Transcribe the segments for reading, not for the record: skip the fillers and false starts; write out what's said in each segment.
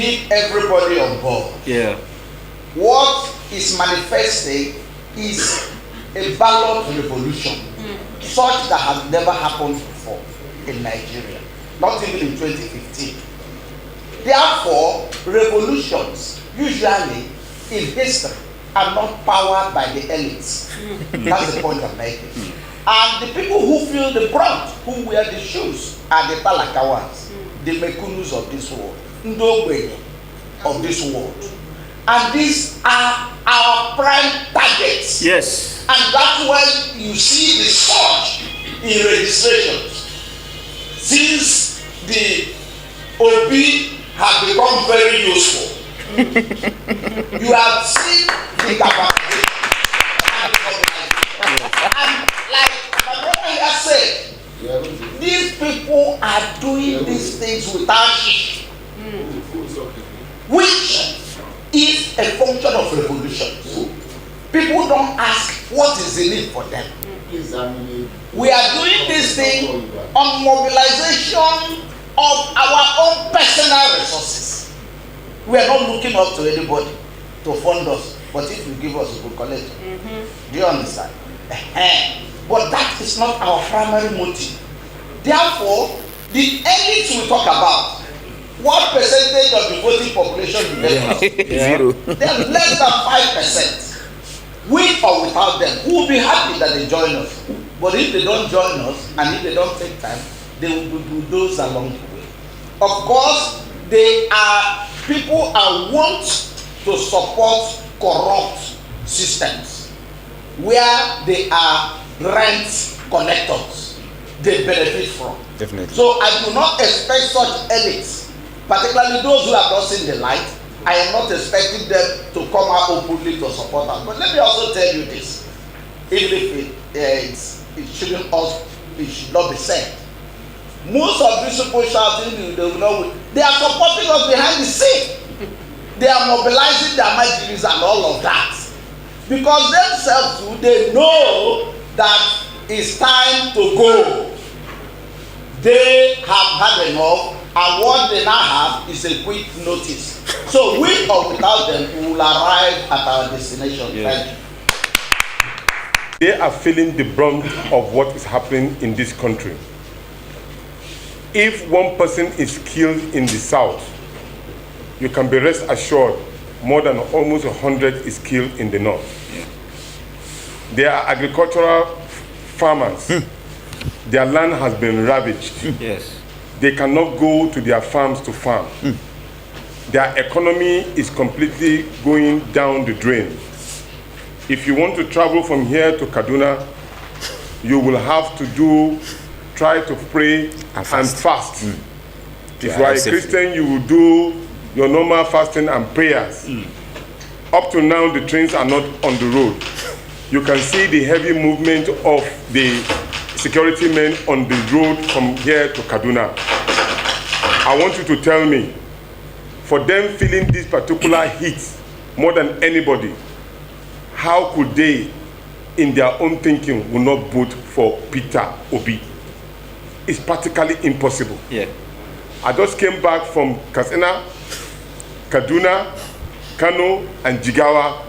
need everybody on board. Yeah. What is manifesting is a ballot revolution, such that has never happened before in Nigeria, not even in 2015. Therefore, revolutions usually in history are not powered by the elites. That's the point I'm making. And the people who feel the brunt, who wear the shoes, are the Talakawans, the Mekunus of this world, Ndogwe of this world. And these are our prime targets. Yes. And that's why you see the surge in registrations. Since the Obi have become very useful, you have seen the capacity. And like my brother here said, these people are doing these things without shit, which is a function of revolution. People don't ask what is the need for them. We are doing this thing on mobilization of our own personal resources. We are not looking up to anybody to fund us, but if you give us, we will collect. Do you understand? But that is not our primary motive. Therefore, the elites we talk about, what percentage of the voting population do they have? Zero. They are less than 5%. With or without them, who will be happy that they join us. But if they don't join us, and if they don't take time, they will be bulldozed along the way. Of course, they are people and want to support corrupt systems where they are rent collectors. They benefit from. Definitely. So I do not expect such elites, particularly those who have not seen the light. I am not expecting them to come out openly to support us. But let me also tell you this, even if it should not be said. Most of these people shouting, they are supporting us behind the scene. They are mobilizing their margins and all of that. Because themselves, they know that it's time to go. They have had enough, and what they now have is a quick notice. So with or without them, we will arrive at our destination. Yeah. Thank you. They are feeling the brunt of what is happening in this country. If one person is killed in the south, you can be rest assured more than almost 100 is killed in the north. There are agricultural farmers. Their land has been ravaged. Yes. They cannot go to their farms to farm. Their economy is completely going down the drain. If you want to travel from here to Kaduna, you will have to try to pray and fast. If you are a Christian, you will do your normal fasting and prayers. Up to now, the trains are not on the road. You can see the heavy movement of the security men on the road from here to Kaduna. I want you to tell me, for them feeling this particular heat more than anybody, how could they, in their own thinking, will not vote for Peter Obi? It's practically impossible. Yeah. I just came back from Katsina, Kaduna, Kano, and Jigawa.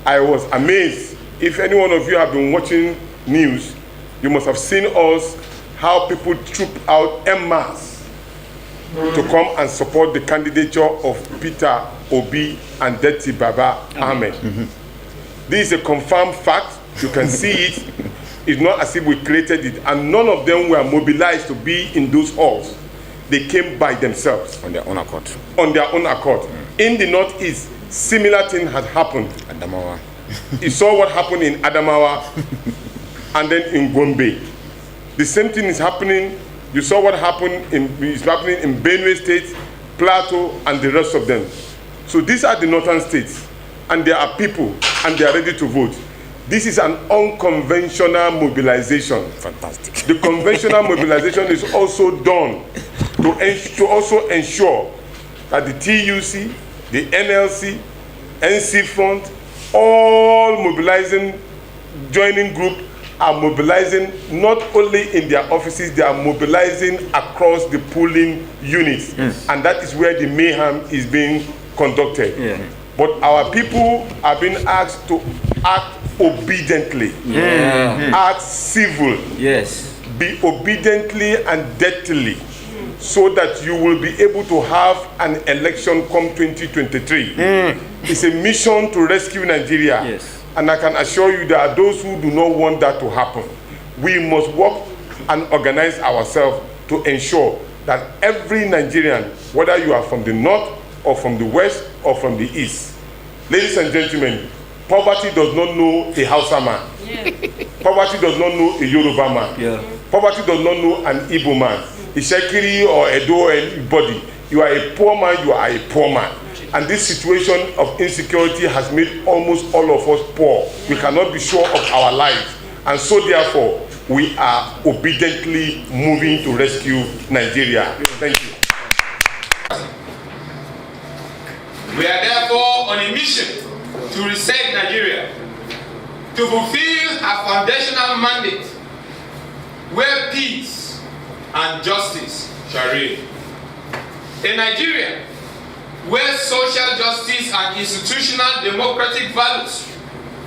I was amazed. If any one of you have been watching news, you must have seen us, how people troop out en masse to come and support the candidature of Peter Obi and Deti Baba Ahmed. This is a confirmed fact. You can see it. It's not as if we created it. And none of them were mobilized to be in those halls. They came by themselves. On their own accord. On their own accord. In the Northeast, similar thing had happened. Adamawa. You saw what happened in Adamawa and then in Gombe. The same thing is happening. You saw what happened is happening in Benue State, Plateau, and the rest of them. So these are the northern states, and there are people, and they are ready to vote. This is an unconventional mobilization. Fantastic. The conventional mobilization is also done to also ensure that the TUC, the NLC, NC Front, all mobilizing, joining group are mobilizing not only in their offices, they are mobilizing across the polling units. And that is where the mayhem is being conducted. But our people are being asked to act obediently, act civil, be obediently and deftly, so that you will be able to have an election come 2023. It's a mission to rescue Nigeria. And I can assure you there are those who do not want that to happen. We must work and organize ourselves to ensure that every Nigerian, whether you are from the north or from the west or from the east, ladies and gentlemen, poverty does not know a Hausa man. Poverty does not know a Yoruba man. Poverty does not know an Igbo man. Ishekiri or Edo or anybody. You are a poor man, you are a poor man. And this situation of insecurity has made almost all of us poor. We cannot be sure of our lives. And so therefore, we are obediently moving to rescue Nigeria. Thank you. We are therefore on a mission to reset Nigeria, to fulfill our foundational mandate, where peace and justice shall reign. In Nigeria, where social justice and institutional democratic values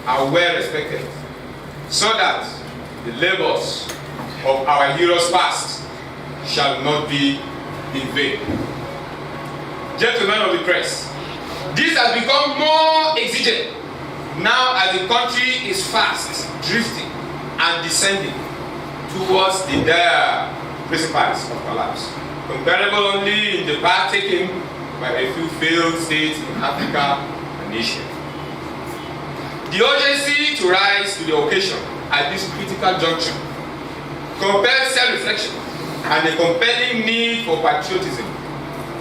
are well respected, so that the labors of our heroes past shall not be in vain. Gentlemen of the press, this has become more exigent now as the country is fast drifting and descending towards the dire precipice of collapse, comparable only in the path taken by a few failed states in Africa and Asia. The urgency to rise to the occasion at this critical juncture compels self-reflection and a compelling need for patriotism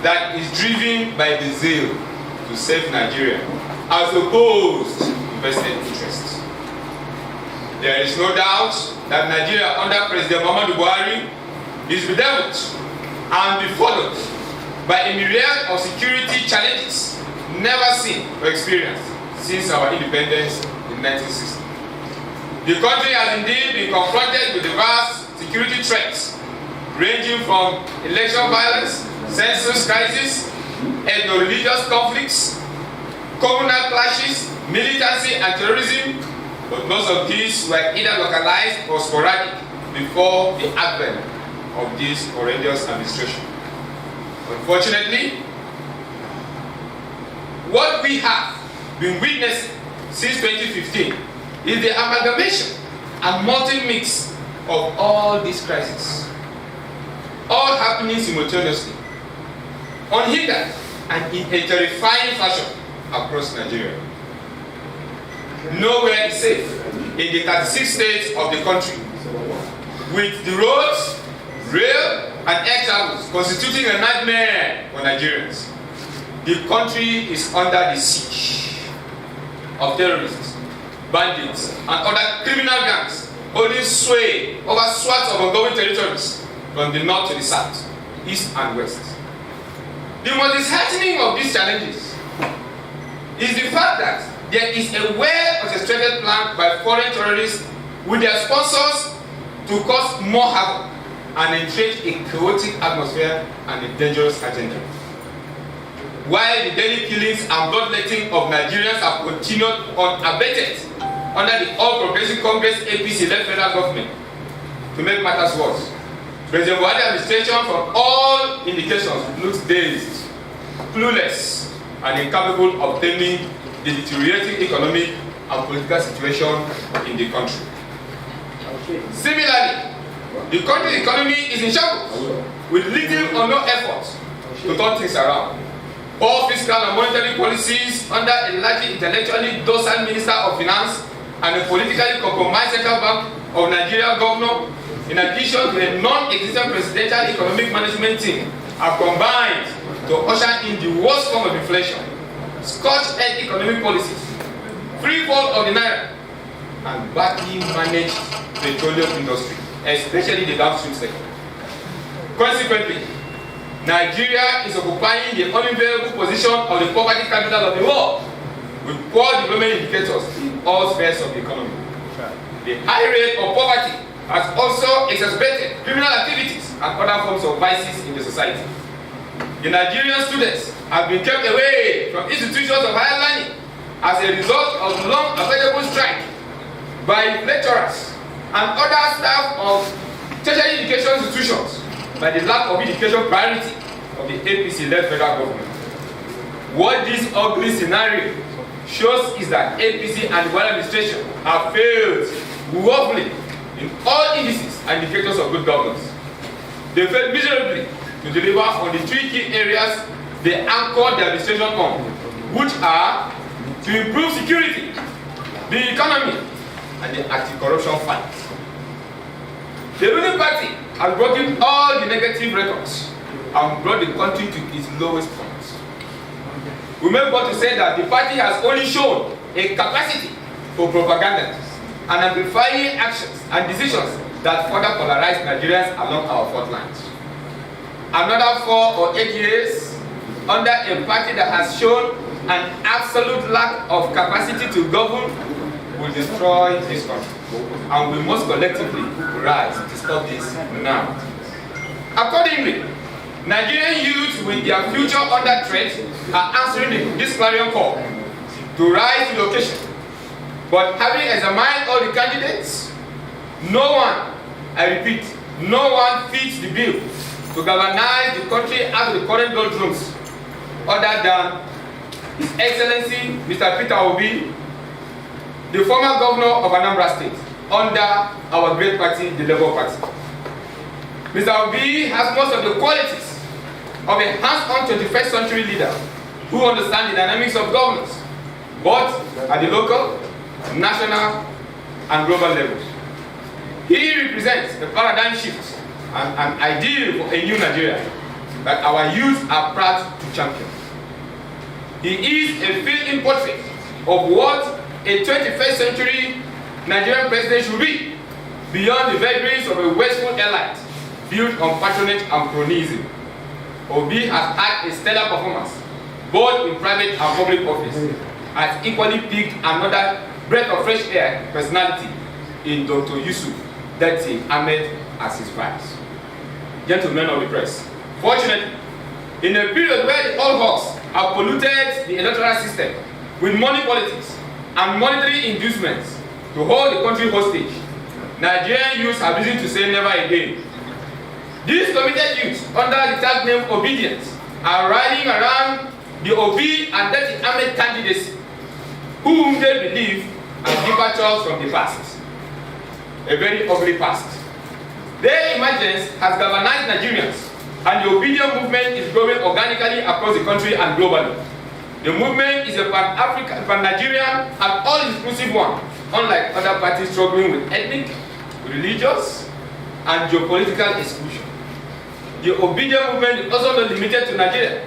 that is driven by the zeal to save Nigeria as opposed to vested interests. There is no doubt that Nigeria under President Muhammadu Buhari is bedeviled and befuddled by a myriad of security challenges never seen or experienced since our independence in 1960. The country has indeed been confronted with diverse security threats, ranging from election violence, census crisis, ethno-religious conflicts, communal clashes, militancy and terrorism, but most of these were either localized or sporadic before the advent of this horrendous administration. Unfortunately, what we have been witnessing since 2015 is the amalgamation and multi-mix of all these crises, all happening simultaneously, unhindered and in a terrifying fashion across Nigeria. Nowhere is safe in the 36 states of the country, with the roads, rail, and air travels constituting a nightmare for Nigerians. The country is under the siege of terrorists, bandits, and other criminal gangs holding sway over swaths of ongoing territories from the north to the south, east and west. The most disheartening of these challenges is the fact that there is a well-orchestrated plan by foreign terrorists with their sponsors to cause more havoc and entrench a chaotic atmosphere and a dangerous agenda. While the daily killings and bloodletting of Nigerians have continued unabated under the All Progressive Congress APC-led federal government, to make matters worse, President Buhari administration from all indications looks dazed, clueless, and incapable of taming the deteriorating economic and political situation in the country. Similarly, the country's economy is in shambles, with little or no effort to turn things around. All fiscal and monetary policies under a largely intellectually docile Minister of Finance and a politically compromised Central Bank of Nigeria governor, in addition to a non-existent presidential economic management team, have combined to usher in the worst form of inflation, scorched-earth economic policies, free fall of the naira, and badly managed petroleum industry, especially the downstream sector. Consequently, Nigeria is occupying the unenviable position of the poverty capital of the world, with poor development indicators in all spheres of the economy. The high rate of poverty has also exacerbated criminal activities and other forms of vices in the society. The Nigerian students have been kept away from institutions of higher learning as a result of long avoidable strike by lecturers and other staff of tertiary education institutions by the lack of education priority of the APC-led federal government. What this ugly scenario shows is that APC and the Buhari administration have failed woefully in all indices and indicators of good governance. They failed miserably to deliver on the three key areas they anchored their administration on, which are to improve security, the economy, and the anti-corruption fight. The ruling party has broken all the negative records and brought the country to its lowest point. We may want to say that the party has only shown a capacity for propaganda and amplifying actions and decisions that further polarize Nigerians along our fault lines. Another 4 or 8 years under a party that has shown an absolute lack of capacity to govern will destroy this country, and we must collectively rise to stop this now. Accordingly, Nigerian youth with their future under threat are answering this clarion call to rise to the occasion. But having examined all the candidates, no one, I repeat, no one fits the bill to galvanize the country out of the current doldrums other than His Excellency Mr. Peter Obi, the former governor of Anambra State, under our great party, the Labour Party. Mr. Obi has most of the qualities of a hands-on 21st century leader who understands the dynamics of governance, both at the local, national, and global levels. He represents a paradigm shift and an ideal for a new Nigeria that our youth are proud to champion. He is a fill-in portrait of what a 21st century Nigerian president should be, beyond the vagaries of a wasteful elite built on patronage and cronyism. Obi has had a stellar performance, both in private and public office, has equally picked another breath of fresh air personality in Dr. Yusuf Datti Ahmed as his vice. Gentlemen of the press, fortunately, in a period where the old hawks have polluted the electoral system with money politics and monetary inducements to hold the country hostage, Nigerian youths have reason to say never again. These committed youths, under the tag name Obi-Dient, are rallying around the Obi and Datti Ahmed candidacy, whom they believe are departures from the past, a very ugly past. Their emergence has galvanized Nigerians, and the Obi-Dient movement is growing organically across the country and globally. The movement is a pan-African, pan-Nigerian, and all-inclusive one, unlike other parties struggling with ethnic, religious, and geopolitical exclusion. The Obi-Dient movement is also not limited to Nigeria,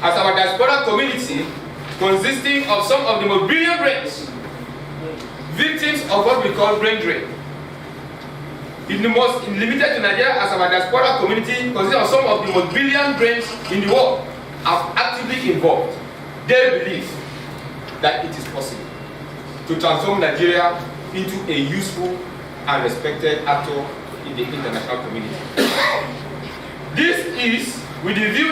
as our diaspora community, consisting of some of the most brilliant brains, victims of what we call brain drain, is the most limited to Nigeria, as our diaspora community, consisting of some of the most brilliant brains in the world, are actively involved. They believe that it is possible to transform Nigeria into a useful and respected actor in the international community. This is with the view